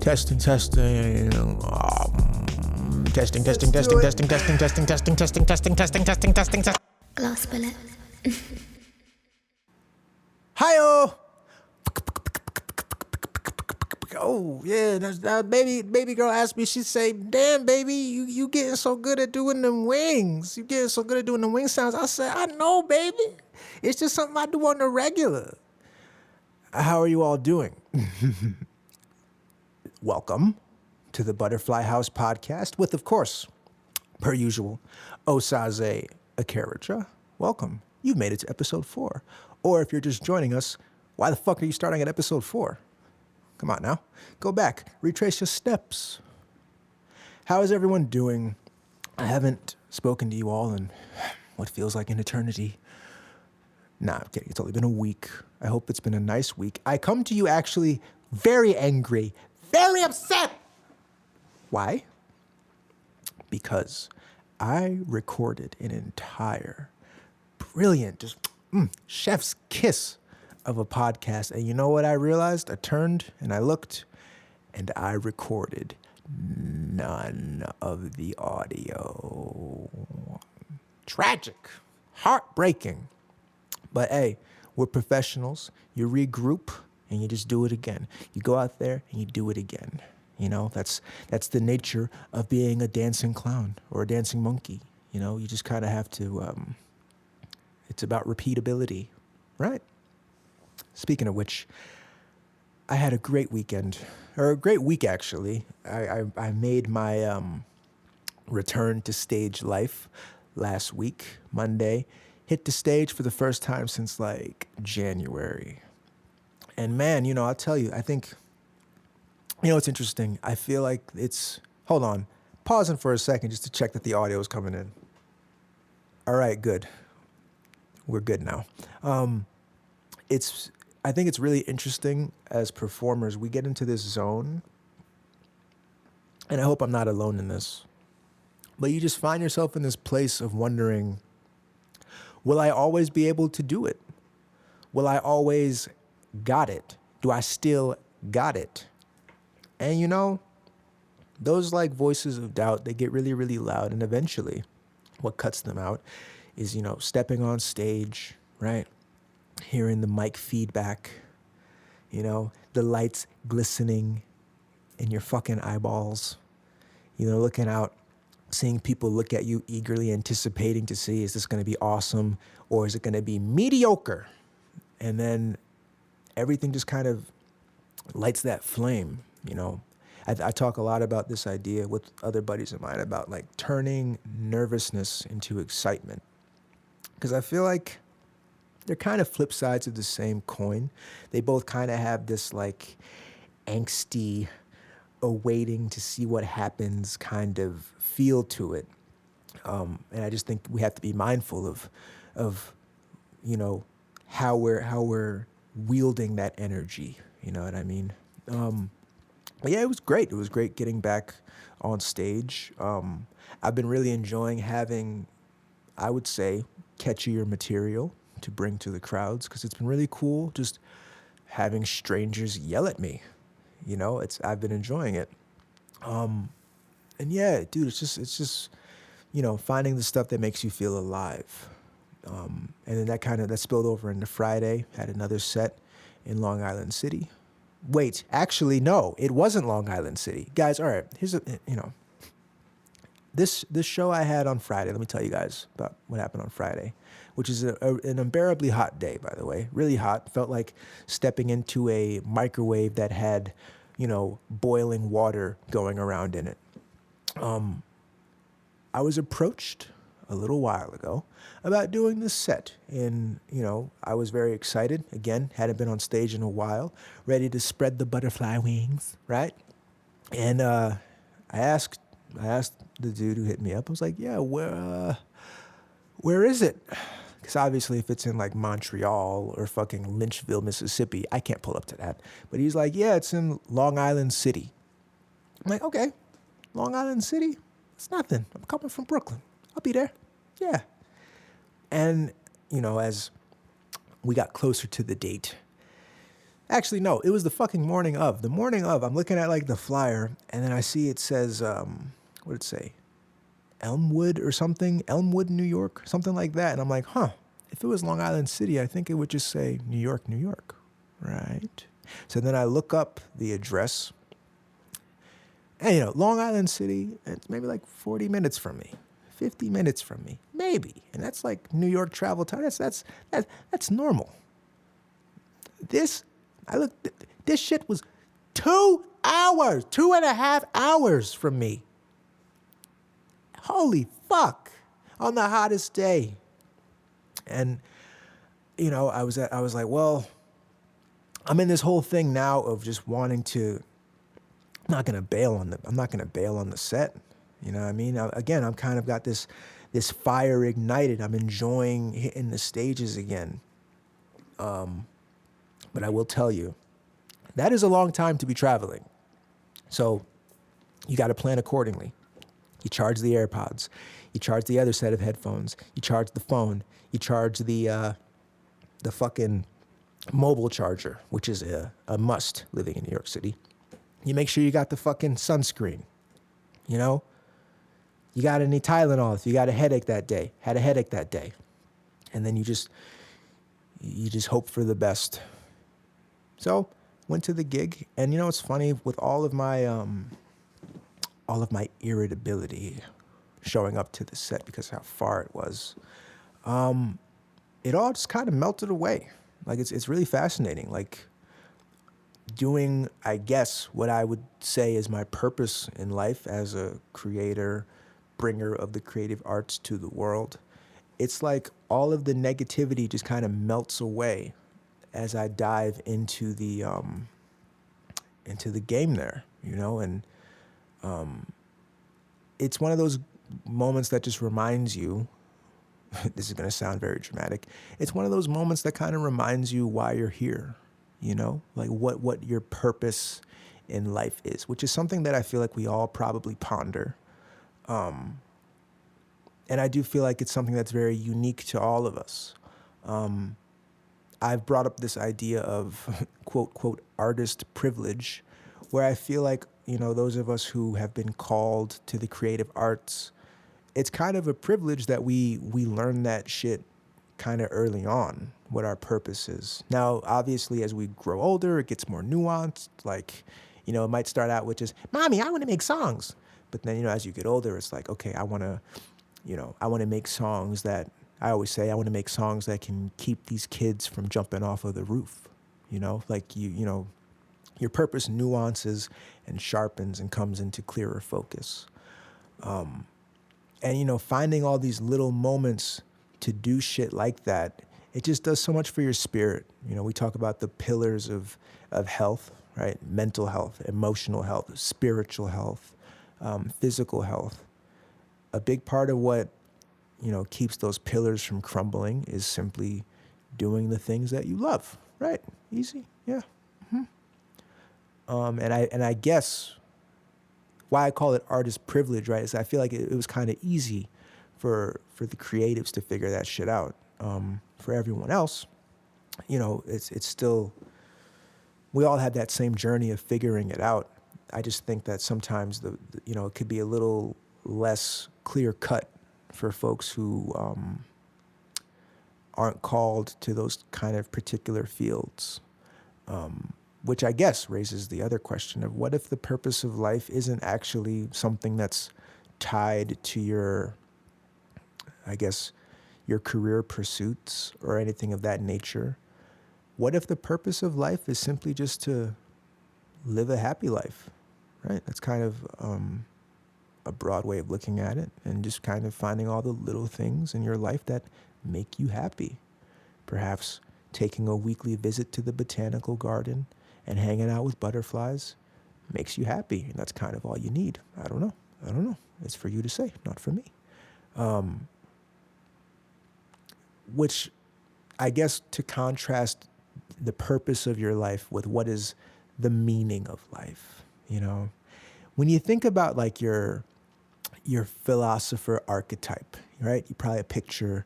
Testing. Testing. Glass bullet. Hi-oh! Oh, yeah, that baby girl asked me, she say, damn, baby, you getting so good at doing them wings. You getting so good at doing the wing sounds. I said, I know, baby. It's just something I do on the regular. How are you all doing? Welcome to the Butterfly House podcast with, of course, per usual, Osaze Akaracha. Welcome. You've made it to episode 4. Or if you're just joining us, why the fuck are you starting at episode 4? Come on now. Go back. Retrace your steps. How is everyone doing? I haven't spoken to you all in what feels like an eternity. Nah, I'm kidding. It's only been a week. I hope it's been a nice week. I come to you actually very angry, very upset. Why? Because I recorded an entire brilliant, just chef's kiss of a podcast. And you know what I realized? I turned and I looked and I recorded none of the audio. Tragic, heartbreaking. But hey, we're professionals. You regroup and you just do it again. You go out there and you do it again. You know, that's the nature of being a dancing clown or a dancing monkey. You know, you just kind of have to, it's about repeatability, right? Speaking of which, I had a great weekend, or a great week actually. I made my return to stage life last week, Monday. Hit the stage for the first time since like January. And man, you know, I'll tell you, I think, you know, it's interesting. I feel like hold on, pausing for a second just to check that the audio is coming in. All right, good. We're good now. I think it's really interesting as performers, we get into this zone, and I hope I'm not alone in this, but you just find yourself in this place of wondering, will I always be able to do it? Will I always got it? Do I still got it? And you know, those like voices of doubt, they get really, really loud, and eventually what cuts them out is, you know, stepping on stage, right? Hearing the mic feedback, you know, the lights glistening in your fucking eyeballs, you know, looking out, seeing people look at you eagerly anticipating to see, is this going to be awesome or is it going to be mediocre? And then everything just kind of lights that flame, you know. I talk a lot about this idea with other buddies of mine about like turning nervousness into excitement. Because I feel like they're kind of flip sides of the same coin. They both kind of have this like angsty, awaiting to see what happens kind of feel to it. And I just think we have to be mindful of you know, how we're wielding that energy. You know what I mean? But yeah, it was great. It was great getting back on stage. I've been really enjoying having, I would say, catchier material to bring to the crowds, because it's been really cool just having strangers yell at me. You know, I've been enjoying it. And yeah, dude, it's just, you know, finding the stuff that makes you feel alive. And then that spilled over into Friday. Had another set in Long Island City. Wait, actually, no, it wasn't Long Island City. Guys, all right, this show I had on Friday, let me tell you guys about what happened on Friday, which is an unbearably hot day, by the way. Really hot. Felt like stepping into a microwave that had, you know, boiling water going around in it. I was approached a little while ago about doing this set, and, you know, I was very excited. Again, hadn't been on stage in a while, ready to spread the butterfly wings, right? And I asked the dude who hit me up, I was like, yeah, where is it? Because obviously if it's in like Montreal or fucking Lynchville, Mississippi, I can't pull up to that. But he's like, yeah, it's in Long Island City. I'm like, okay, Long Island City? It's nothing. I'm coming from Brooklyn. I'll be there. Yeah. And, you know, as we got closer to the date, Actually, no, it was the fucking morning of. The morning of, I'm looking at like the flyer, and then I see it says, what did it say? Elmwood or something? Elmwood, New York, something like that. And I'm like, huh, if it was Long Island City, I think it would just say New York, New York, right? So then I look up the address, and Long Island City, it's maybe like 40 minutes from me, 50 minutes from me, maybe. And that's like New York travel time. That's normal. This shit was 2 hours, 2.5 hours from me. Holy fuck. On the hottest day. And, I was like, well, I'm in this whole thing now of just wanting to, I'm not going to bail on the set. You know what I mean? Again, I'm kind of got this fire ignited. I'm enjoying hitting the stages again. But I will tell you, that is a long time to be traveling. So you got to plan accordingly. You charge the AirPods. You charge the other set of headphones. You charge the phone. You charge the fucking mobile charger, which is a must living in New York City. You make sure you got the fucking sunscreen. You got any Tylenol if you got a headache that day. Had a headache that day. And then you just hope for the best. So went to the gig, and it's funny, with all of my irritability showing up to the set because of how far it was, it all just kind of melted away. Like it's really fascinating. Like doing, I guess, what I would say is my purpose in life as a creator, bringer of the creative arts to the world. It's like all of the negativity just kind of melts away as I dive into the game there, and it's one of those moments that just reminds you, this is going to sound very dramatic, it's one of those moments that kind of reminds you why you're here, like what your purpose in life is, which is something that I feel like we all probably ponder. And I do feel like it's something that's very unique to all of us. I've brought up this idea of quote artist privilege, where I feel like, those of us who have been called to the creative arts, it's kind of a privilege that we learn that shit kind of early on, what our purpose is. Now, obviously, as we grow older, it gets more nuanced. Like, it might start out with just, Mommy, I want to make songs. But then, as you get older, it's like, okay, I want to make songs that, I always say, I want to make songs that can keep these kids from jumping off of the roof. Like your purpose nuances and sharpens and comes into clearer focus. And finding all these little moments to do shit like that, it just does so much for your spirit. We talk about the pillars of health, right? Mental health, emotional health, spiritual health, physical health. A big part of what keeps those pillars from crumbling is simply doing the things that you love, right? Easy, yeah. And I guess why I call it artist privilege, right, is I feel like it was kind of easy for the creatives to figure that shit out. For everyone else, it's still, we all had that same journey of figuring it out. I just think that sometimes it could be a little less clear cut for folks who aren't called to those kind of particular fields, which I guess raises the other question of what if the purpose of life isn't actually something that's tied to your career pursuits or anything of that nature? What if the purpose of life is simply just to live a happy life, right? That's kind of a broad way of looking at it, and just kind of finding all the little things in your life that make you happy. Perhaps taking a weekly visit to the botanical garden and hanging out with butterflies makes you happy, and that's kind of all you need. I don't know. It's for you to say, not for me. Which I guess to contrast the purpose of your life with what is the meaning of life, when you think about like your philosopher archetype, right? You probably picture,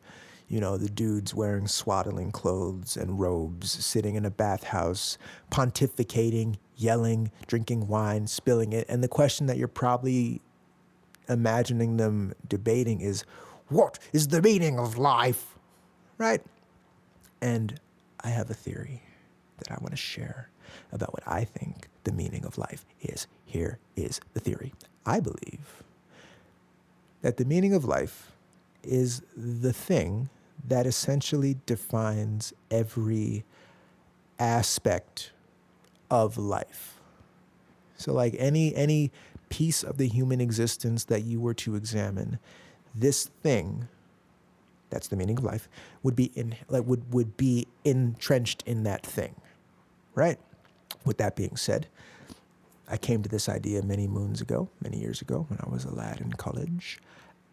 The dudes wearing swaddling clothes and robes, sitting in a bathhouse, pontificating, yelling, drinking wine, spilling it. And the question that you're probably imagining them debating is, what is the meaning of life? Right? And I have a theory that I want to share about what I think the meaning of life is. Here is the theory. I believe that the meaning of life is the thing that essentially defines every aspect of life. So like any piece of the human existence that you were to examine, this thing, that's the meaning of life, would be would be entrenched in that thing. Right? With that being said, I came to this idea many years ago, when I was a lad in college.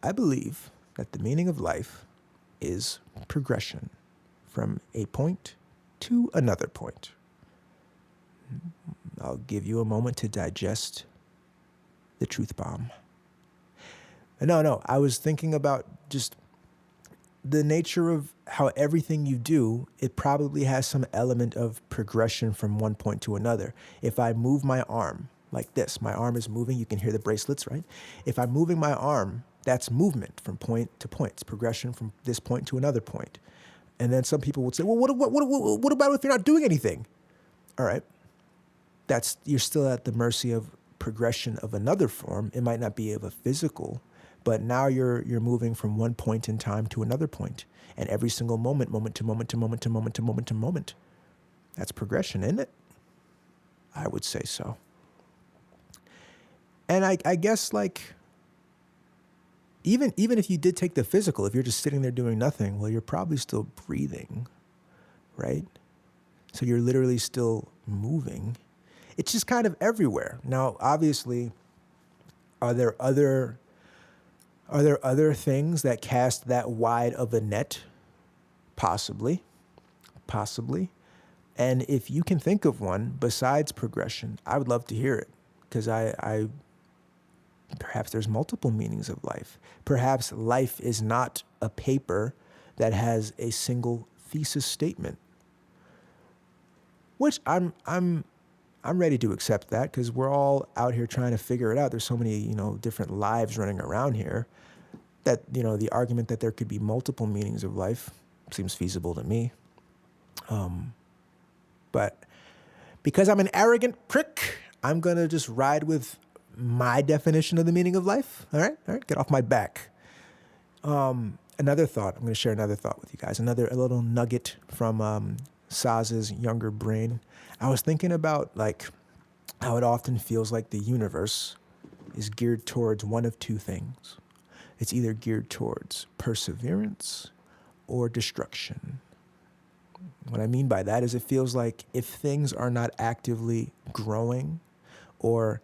I believe that the meaning of life is progression from a point to another point. I'll give you a moment to digest the truth bomb. No, I was thinking about just the nature of how everything you do, it probably has some element of progression from one point to another. If I move my arm like this, my arm is moving, you can hear the bracelets, right? If I'm moving my arm, that's movement from point to point. It's progression from this point to another point. And then some people would say, well, what about if you're not doing anything? All right. You're still at the mercy of progression of another form. It might not be of a physical, but now you're moving from one point in time to another point. And every single moment to moment to moment to moment to moment to moment. That's progression, isn't it? I would say so. And I guess even if you did take the physical, if you're just sitting there doing nothing, well, you're probably still breathing, right? So you're literally still moving. It's just kind of everywhere. Now, obviously, are there other things that cast that wide of a net? Possibly. And if you can think of one besides progression, I would love to hear it, because I perhaps there's multiple meanings of life. Perhaps life is not a paper that has a single thesis statement, which I'm ready to accept that, because we're all out here trying to figure it out. There's so many, different lives running around here that, the argument that there could be multiple meanings of life seems feasible to me. But because I'm an arrogant prick, I'm going to just ride with my definition of the meaning of life. All right, get off my back. Another thought, I'm going to share another thought with you guys, a little nugget from Saz's younger brain. I was thinking about how it often feels like the universe is geared towards one of two things. It's either geared towards perseverance or destruction. What I mean by that is it feels like if things are not actively growing or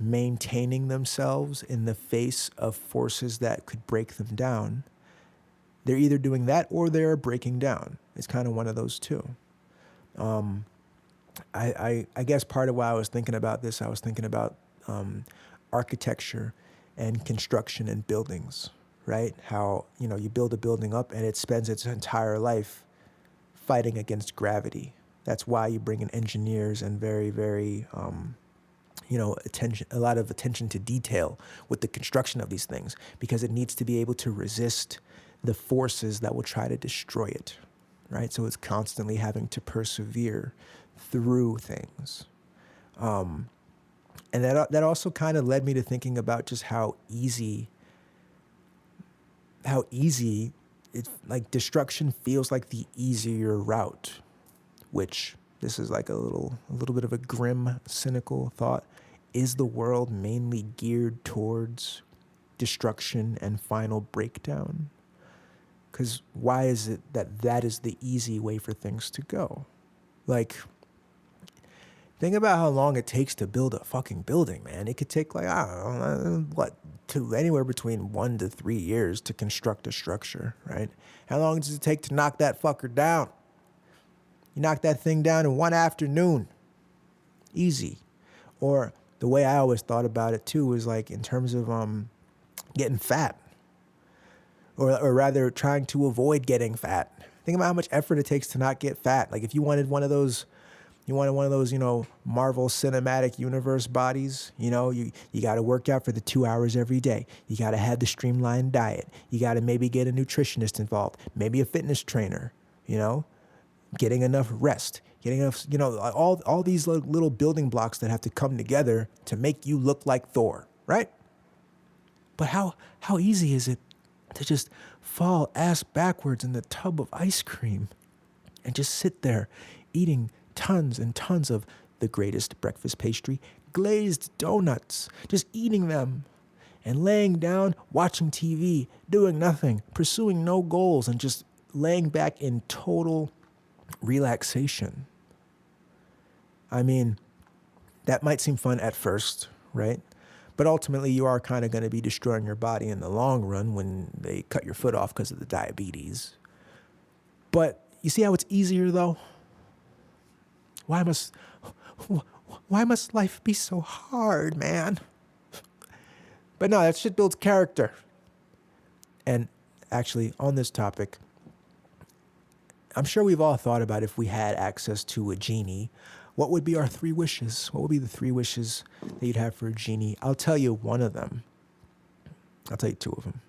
maintaining themselves in the face of forces that could break them down, they're either doing that or they're breaking down. It's kind of one of those two. I guess part of why I was thinking about this, I was thinking about architecture and construction and buildings, right? How, you build a building up and it spends its entire life fighting against gravity. That's why you bring in engineers and very, very, a lot of attention to detail with the construction of these things, because it needs to be able to resist the forces that will try to destroy it, right? So it's constantly having to persevere through things. And that also kind of led me to thinking about just how easy it's like destruction feels like the easier route, which this is like a little bit of a grim, cynical thought. Is the world mainly geared towards destruction and final breakdown? Because why is it that is the easy way for things to go? Think about how long it takes to build a fucking building, man. It could take anywhere between 1 to 3 years to construct a structure, right? How long does it take to knock that fucker down? You knock that thing down in one afternoon. Easy. Or the way I always thought about it too was in terms of getting fat, or rather trying to avoid getting fat. Think about how much effort it takes to not get fat. Like if you wanted one of those, Marvel Cinematic Universe bodies, you got to work out for the 2 hours every day. You got to have the streamlined diet. You got to maybe get a nutritionist involved, maybe a fitness trainer, getting enough rest, getting enough, all these little building blocks that have to come together to make you look like Thor, right? But how easy is it to just fall ass backwards in the tub of ice cream and just sit there eating tons and tons of the greatest breakfast pastry, glazed donuts, just eating them and laying down, watching TV, doing nothing, pursuing no goals, and just laying back in total relaxation. I mean, that might seem fun at first, right? But ultimately, you are kind of going to be destroying your body in the long run when they cut your foot off because of the diabetes. But you see how it's easier, though? Why must life be so hard, man? But no, that shit builds character. And actually, on this topic, I'm sure we've all thought about if we had access to a genie, what would be our 3 wishes? What would be the 3 wishes that you'd have for a genie? I'll tell you one of them. I'll tell you 2 of them.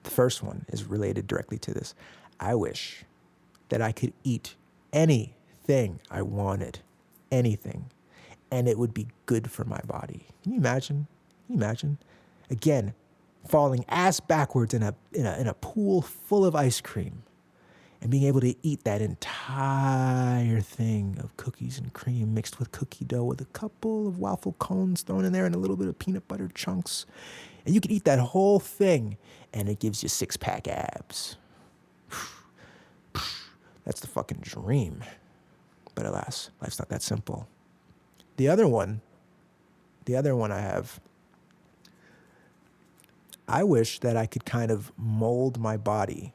The first one is related directly to this. I wish that I could eat anything I wanted, anything, and it would be good for my body. Can you imagine? Again, falling ass backwards in a pool full of ice cream, and being able to eat that entire thing of cookies and cream mixed with cookie dough with a couple of waffle cones thrown in there and a little bit of peanut butter chunks. And you can eat that whole thing and it gives you 6-pack abs. That's the fucking dream. But alas, life's not that simple. The other one I have, I wish that I could kind of mold my body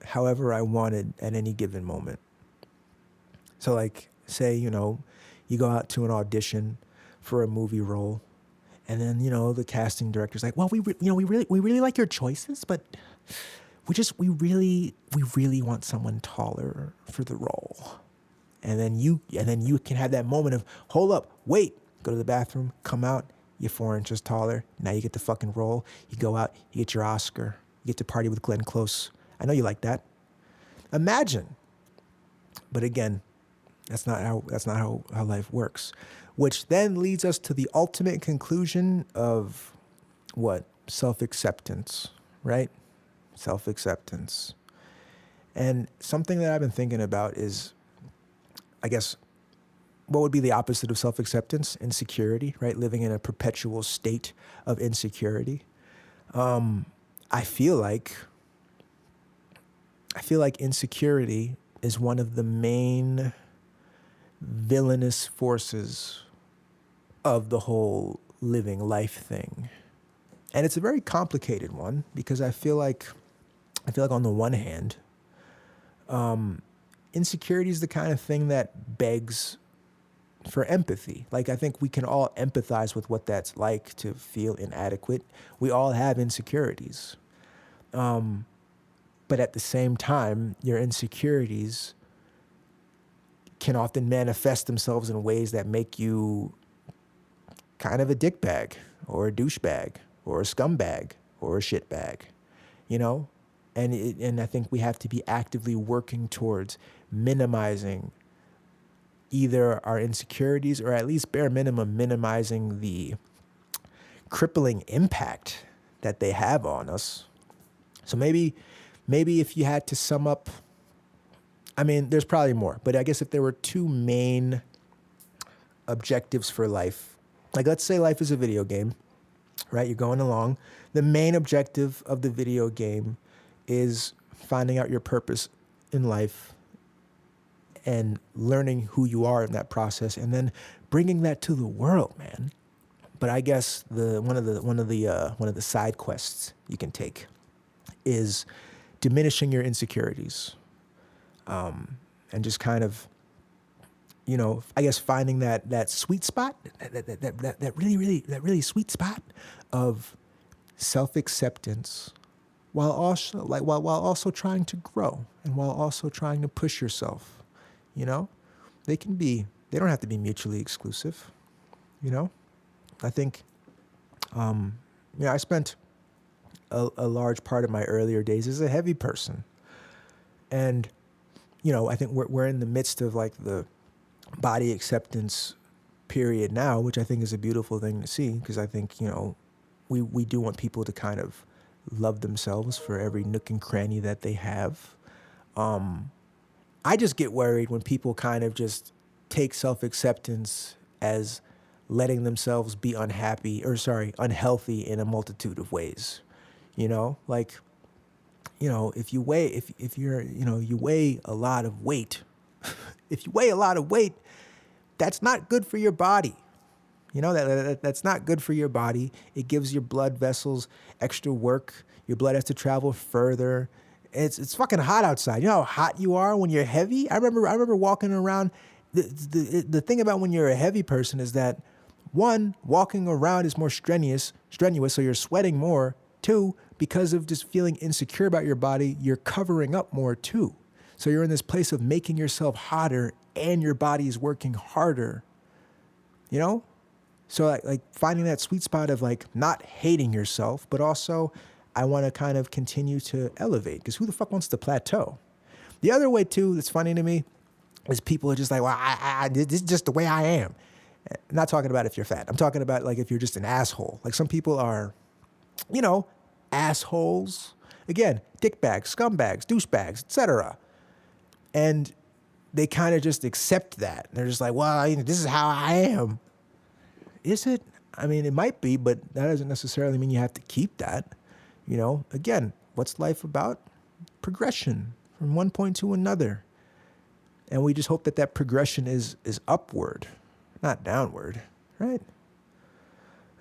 however I wanted at any given moment. So like, say, you go out to an audition for a movie role, and then, the casting director's like, well, we really like your choices, but we really want someone taller for the role. And then you can have that moment of, hold up, wait, go to the bathroom, come out, you're 4 inches taller. Now you get the fucking role. You go out, you get your Oscar, you get to party with Glenn Close. I know you like that. Imagine. But again, that's not how life works. Which then leads us to the ultimate conclusion of what? Self-acceptance, right? Self-acceptance. And something that I've been thinking about is, I guess, what would be the opposite of self-acceptance? Insecurity, right? Living in a perpetual state of insecurity. I feel like insecurity is one of the main villainous forces of the whole living life thing. And it's a very complicated one because I feel like on the one hand, insecurity is the kind of thing that begs for empathy. Like, I think we can all empathize with what that's like to feel inadequate. We all have insecurities. But at the same time, your insecurities can often manifest themselves in ways that make you kind of a dickbag or a douchebag or a scumbag or a shitbag, And I think we have to be actively working towards minimizing either our insecurities or at least bare minimum minimizing the crippling impact that they have on us. So maybe if you had to sum up, there's probably more, but I guess if there were 2 main objectives for life, like let's say life is a video game, right? You're going along. The main objective of the video game is finding out your purpose in life and learning who you are in that process, and then bringing that to the world, man. But I guess one of the side quests you can take is diminishing your insecurities, and just kind of, I guess finding that sweet spot, that really sweet spot of self-acceptance while also trying to grow and while also trying to push yourself. You know, they don't have to be mutually exclusive. You know, I think, I spent a large part of my earlier days as a heavy person. And, I think we're in the midst of like the body acceptance period now, which I think is a beautiful thing to see, because I think, we do want people to kind of love themselves for every nook and cranny that they have. I just get worried when people kind of just take self-acceptance as letting themselves be unhealthy in a multitude of ways. Like, if you weigh, if you're, you weigh a lot of weight, if you weigh a lot of weight, that's not good for your body. That's not good for your body. It gives your blood vessels extra work. Your blood has to travel further. It's fucking hot outside. You know how hot you are when you're heavy? I remember walking around. The thing about when you're a heavy person is that, one, walking around is more strenuous, so you're sweating more. Two, because of just feeling insecure about your body, you're covering up more too. So you're in this place of making yourself hotter and your body is working harder. So like finding that sweet spot of like not hating yourself, but also I want to kind of continue to elevate, because who the fuck wants to plateau? The other way too that's funny to me is people are just like, well, this is just the way I am. I'm not talking about if you're fat. I'm talking about like if you're just an asshole. Like some people are, assholes. Again, dickbags, scumbags, douchebags, etc. And they kind of just accept that. They're just like, well, this is how I am. Is it? I mean, it might be, but that doesn't necessarily mean you have to keep that. Again, what's life about? Progression from one point to another. And we just hope that progression is upward, not downward, right?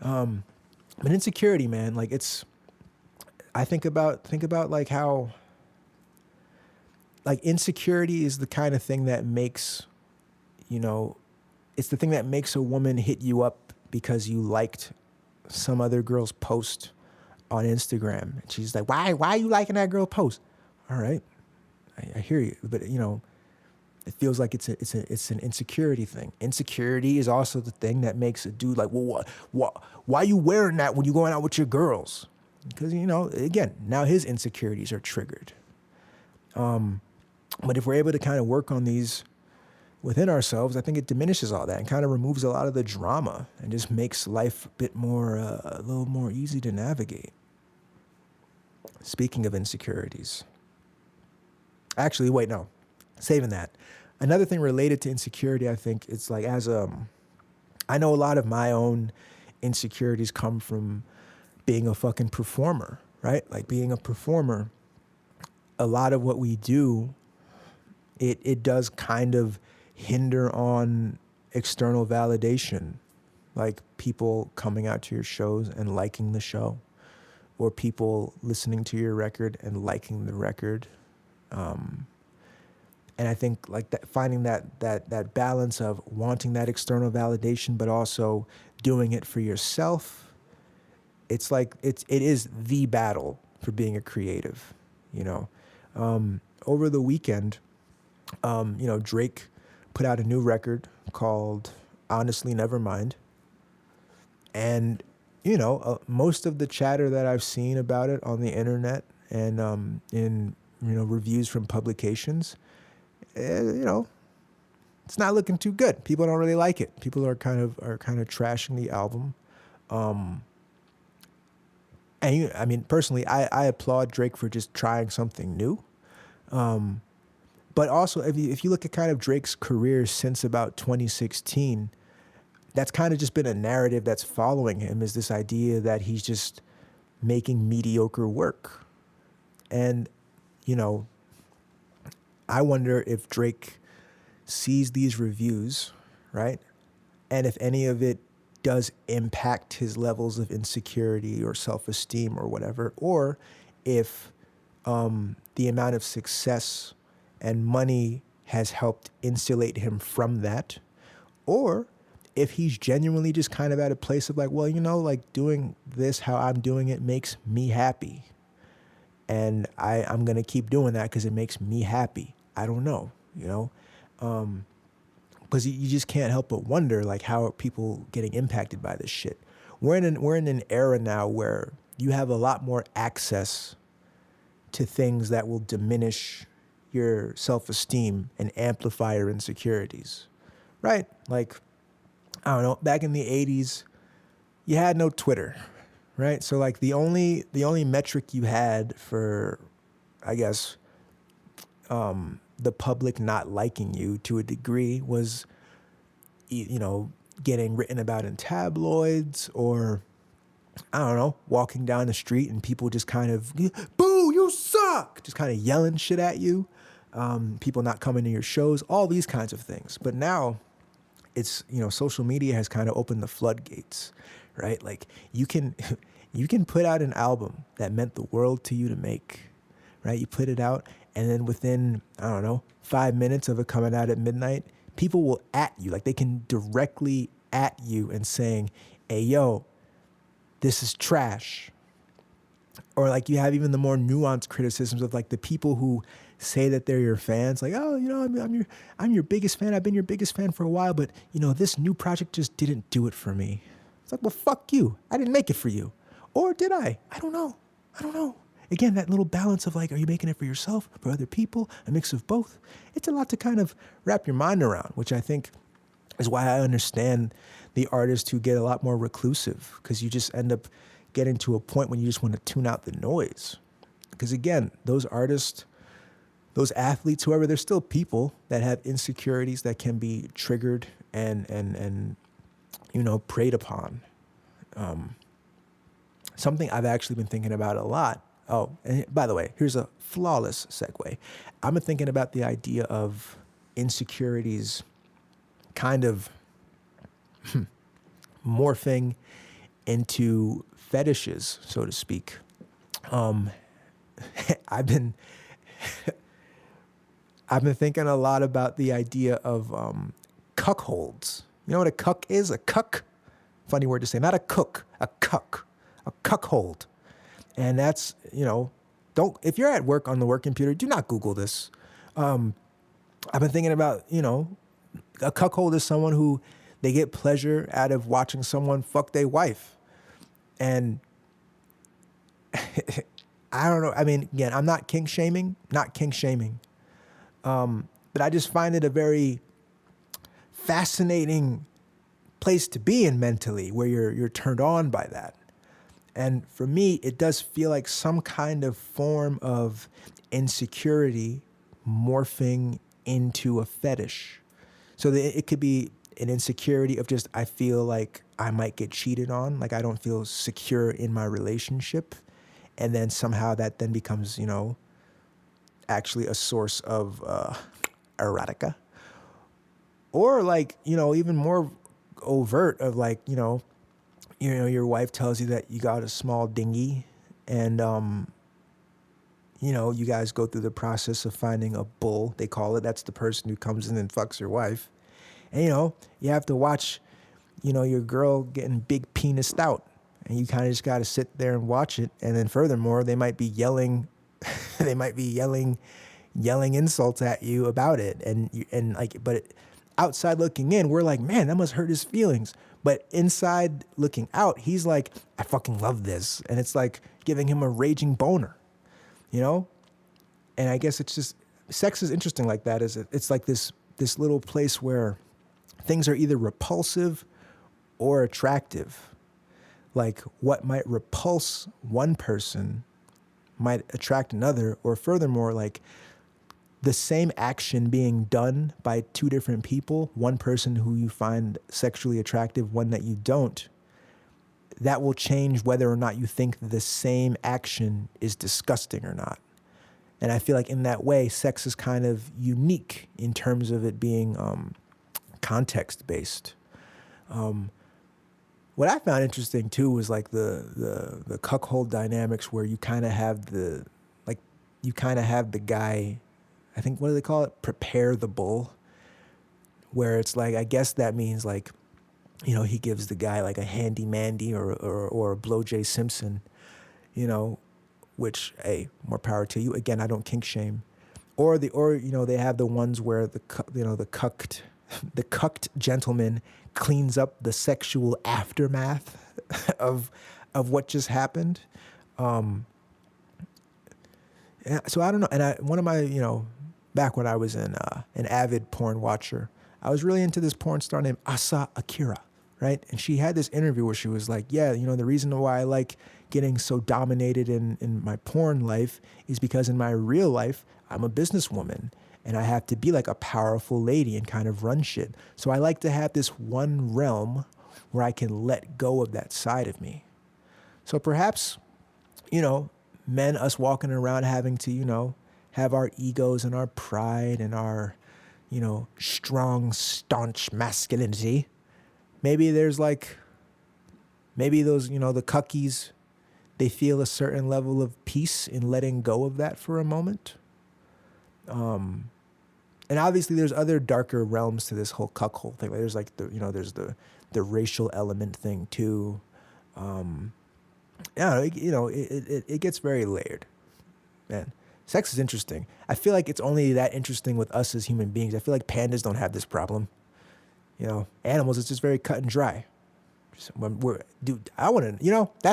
But insecurity, man, like I think about like how, like insecurity is the kind of thing that makes, it's the thing that makes a woman hit you up because you liked some other girl's post on Instagram. And she's like, why are you liking that girl post? All right. I hear you. But, it feels like it's an insecurity thing. Insecurity is also the thing that makes a dude like, well, why are you wearing that when you're going out with your girls? Because, again, now his insecurities are triggered. But if we're able to kind of work on these within ourselves, I think it diminishes all that and kind of removes a lot of the drama and just makes life a little more easy to navigate. Speaking of insecurities. Actually, wait, no. Saving that. Another thing related to insecurity, I think, it's like I know a lot of my own insecurities come from being a fucking performer, right? Like being a performer, a lot of what we do, it does kind of hinder on external validation, like people coming out to your shows and liking the show, or people listening to your record and liking the record. And I think like that, finding that balance of wanting that external validation, but also doing it for yourself. It's like, it is the battle for being a creative, over the weekend, Drake put out a new record called Honestly Nevermind. And, most of the chatter that I've seen about it on the internet and in, reviews from publications, it's not looking too good. People don't really like it. People are kind of trashing the album. And personally, I applaud Drake for just trying something new. But also, if you look at kind of Drake's career since about 2016, that's kind of just been a narrative that's following him, is this idea that he's just making mediocre work. And, I wonder if Drake sees these reviews, right? And if any of it does impact his levels of insecurity or self-esteem or whatever, or if the amount of success and money has helped insulate him from that, or if he's genuinely just kind of at a place of like, well, like doing this how I'm doing it makes me happy. And I'm going to keep doing that because it makes me happy. I don't know, you know? Because you just can't help but wonder, like, how are people getting impacted by this shit? We're in an era now where you have a lot more access to things that will diminish your self-esteem and amplify your insecurities, right? Like, I don't know, back in the 80s, you had no Twitter, right? So like the only metric you had for, I guess, the public not liking you to a degree was, you know, getting written about in tabloids, or I don't know, walking down the street and people just kind of, boo, you suck, just kind of yelling shit at you. People not coming to your shows, all these kinds of things. But now it's, you know, social media has kind of opened the floodgates, right? Like you can put out an album that meant the world to you to make, right? You put it out, and then within, I don't know, 5 minutes of it coming out at midnight, people will at you. Like they can directly at you and saying, hey, yo, this is trash. Or like you have even the more nuanced criticisms of like the people who say that they're your fans, like, oh, you know, I'm your biggest fan. I've been your biggest fan for a while, but you know, this new project just didn't do it for me. It's like, well, fuck you. I didn't make it for you. Or did I? I don't know. Again, that little balance of like, are you making it for yourself, for other people, a mix of both? It's a lot to kind of wrap your mind around, which I think is why I understand the artists who get a lot more reclusive, because you just end up getting to a point when you just want to tune out the noise. Because again, those artists, those athletes, whoever, they're still people that have insecurities that can be triggered and you know, preyed upon. Something I've actually been thinking about a lot. Oh, and by the way, here's a flawless segue. I've been thinking about the idea of insecurities kind of morphing into fetishes, so to speak. I've been thinking a lot about the idea of cuckolds. You know what a cuck is? A cuck? Funny word to say. Not a cook, a cuck. A cuckold. And that's, you know, if you're at work on the work computer, do not Google this. I've been thinking about, you know, a cuckold is someone who they get pleasure out of watching someone fuck their wife. And I don't know. I mean, again, I'm not kink shaming. But I just find it a very fascinating place to be in mentally, where you're turned on by that. And for me, it does feel like some kind of form of insecurity morphing into a fetish. So it could be an insecurity of just, I feel like I might get cheated on, like I don't feel secure in my relationship. And then somehow that then becomes, you know, actually a source of erotica. Or like, you know, even more overt of like, you know, your wife tells you that you got a small dinghy, and, you know, you guys go through the process of finding a bull, they call it. That's the person who comes in and fucks your wife. And, you know, you have to watch, you know, your girl getting big penised out, and you kind of just got to sit there and watch it. And then furthermore, they might be yelling insults at you about it. And like, but outside looking in, we're like, man, that must hurt his feelings. But inside looking out, he's like, I fucking love this. And it's like giving him a raging boner, you know? And I guess it's just, sex is interesting like that. It's like this little place where things are either repulsive or attractive. Like what might repulse one person might attract another, or furthermore, like the same action being done by two different people, one person who you find sexually attractive, one that you don't, that will change whether or not you think the same action is disgusting or not. And I feel like in that way, sex is kind of unique in terms of it being context-based. What I found interesting too was like the cuckold dynamics, where you kind of have the guy, I think, what do they call it? Prepare the bull. Where it's like, I guess that means like, you know, he gives the guy like a handy mandy or a blow J Simpson, you know, which, hey, more power to you. Again, I don't kink shame. Or they have the ones where the cucked gentleman cleans up the sexual aftermath of what just happened. So I don't know. And one of my, back when I was an avid porn watcher, I was really into this porn star named Asa Akira, right? And she had this interview where she was like, yeah, the reason why I like getting so dominated in my porn life is because in my real life, I'm a businesswoman and I have to be like a powerful lady and kind of run shit. So I like to have this one realm where I can let go of that side of me. So perhaps, men, us walking around having to, have our egos and our pride and our, strong, staunch masculinity. Maybe there's those, the cuckies, they feel a certain level of peace in letting go of that for a moment. And obviously there's other darker realms to this whole cuckold thing. Like there's there's the racial element thing too. It gets very layered, man. Sex is interesting. I feel like it's only that interesting with us as human beings. I feel like pandas don't have this problem. Animals, it's just very cut and dry. That's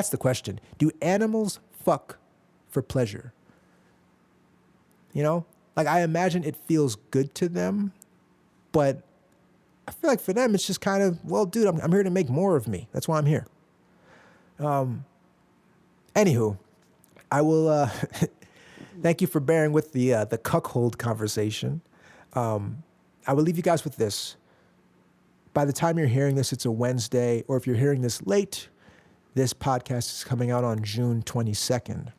the question. Do animals fuck for pleasure? Like I imagine it feels good to them, but I feel like for them it's just kind of, well, dude, I'm here to make more of me. That's why I'm here. Anywho, I will thank you for bearing with the cuckold conversation. I will leave you guys with this. By the time you're hearing this, it's a Wednesday, or if you're hearing this late, this podcast is coming out on June 22nd.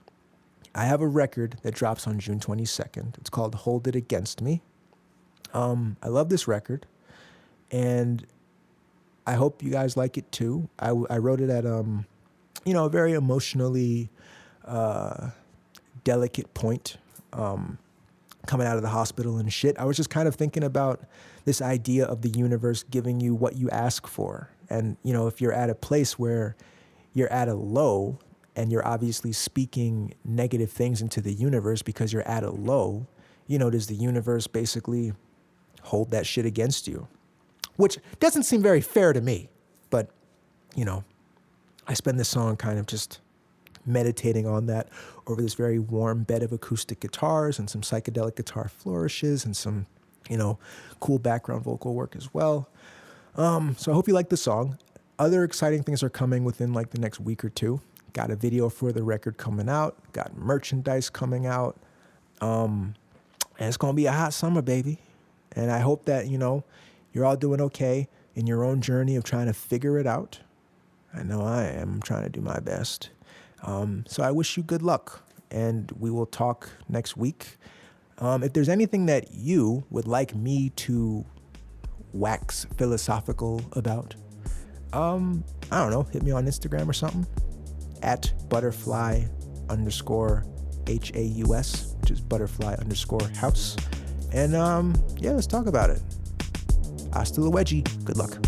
I have a record that drops on June 22nd. It's called Hold It Against Me. I love this record, and I hope you guys like it too. I wrote it at a very emotionally delicate point, coming out of the hospital and shit. I was just kind of thinking about this idea of the universe giving you what you ask for. And, if you're at a place where you're at a low and you're obviously speaking negative things into the universe because you're at a low, does the universe basically hold that shit against you? Which doesn't seem very fair to me, but, I spend this song kind of just meditating on that over this very warm bed of acoustic guitars and some psychedelic guitar flourishes and some, cool background vocal work as well. So I hope you like the song. Other exciting things are coming within the next week or two. Got a video for the record coming out. Got merchandise coming out. And it's going to be a hot summer, baby. And I hope that, you're all doing okay in your own journey of trying to figure it out. I know I am trying to do my best. So I wish you good luck, and we will talk next week. If there's anything that you would like me to wax philosophical about, I don't know, hit me on Instagram or something at butterfly_HAUS, which is butterfly_house. And let's talk about it. Hasta la wedgie. Good luck.